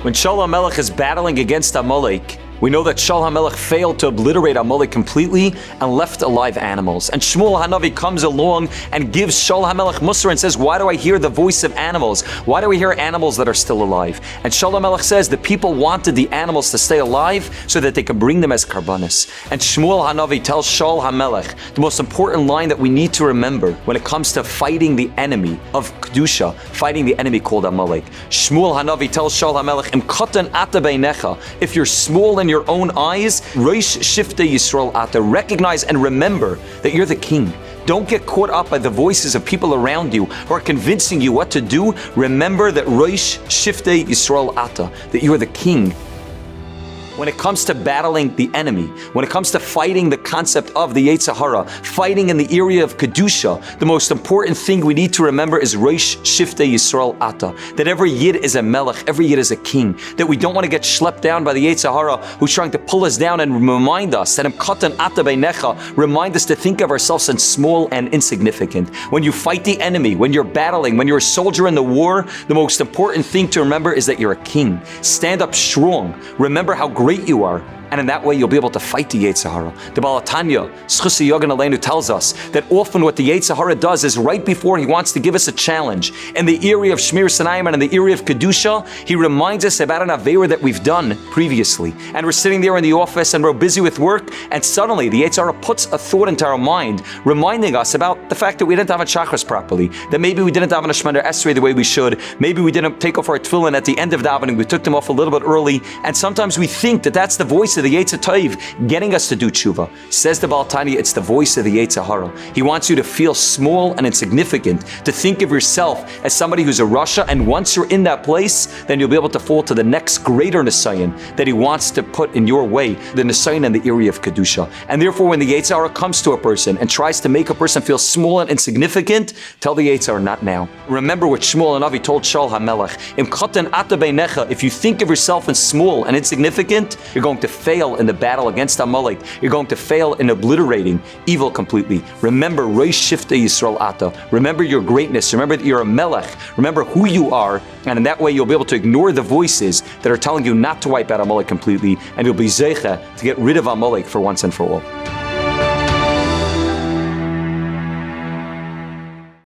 When Shaul HaMelech is battling against Amalek, we know that Shaul HaMelech failed to obliterate Amalek completely and left alive animals. And Shmuel HaNavi comes along and gives Shaul HaMelech Musar and says, why do I hear the voice of animals? Why do we hear animals that are still alive? And Shaul HaMelech says the people wanted the animals to stay alive so that they could bring them as karbanis. And Shmuel HaNavi tells Shaul HaMelech the most important line that we need to remember when it comes to fighting the enemy of Kedusha, fighting the enemy called Amalek. Shmuel HaNavi tells Shaul HaMelech, Im katan ata beinecha, if you're small in your own eyes, Rosh Shiftei Yisrael Ata, recognize and remember that you're the king. Don't get caught up by the voices of people around you who are convincing you what to do. Remember that Rosh Shiftei Yisrael Ata, that you are the king. When it comes to battling the enemy, when it comes to fighting the concept of the Yetzer Hara, fighting in the area of Kedusha, the most important thing we need to remember is Rosh Shiftei Yisrael Ata, that every Yid is a Melech, every Yid is a king, that we don't want to get schlepped down by the Yetzer Hara who's trying to pull us down and remind us that Katan Ata Beinecha, remind us to think of ourselves as small and insignificant. When you fight the enemy, when you're battling, when you're a soldier in the war, the most important thing to remember is that you're a king. Stand up strong. Remember how great you are, and in that way you'll be able to fight the Yetzer Hara. The Baal Tanya, Schusi Yogan Aleinu, tells us that often what the Yetzer Hara does is right before he wants to give us a challenge in the area of Shmirat Einayim and in the area of Kedusha, he reminds us about an Aveira that we've done previously. And we're sitting there in the office and we're busy with work, and suddenly the Yetzer Hara puts a thought into our mind, reminding us about the fact that we didn't have a chakras properly, that maybe we didn't have an Shemender Esrei the way we should, maybe we didn't take off our tefillin at the end of davening, we took them off a little bit early, and sometimes we think that that's the voice of the Yetzer Tov getting us to do tshuva. Says the Baal Tanya, it's the voice of the Yetzer Hara. He wants you to feel small and insignificant, to think of yourself as somebody who's a Rasha, and once you're in that place, then you'll be able to fall to the next greater Nisayan that he wants to put in your way, the Nisayan in the area of Kedusha. And therefore, when the Yetzer Hara comes to a person and tries to make a person feel small and insignificant, tell the Yetzer Hara, not now. Remember what Shmuel HaNavi told Shaul HaMelech, Im katan ata beinecha, if you think of yourself as small and insignificant, you're going to fail in the battle against Amalek. You're going to fail in obliterating evil completely. Remember Rosh Shiftei Yisrael Ata. Remember your greatness. Remember that you're a Melech. Remember who you are, and in that way you'll be able to ignore the voices that are telling you not to wipe out Amalek completely, and you'll be zeicha to get rid of Amalek for once and for all.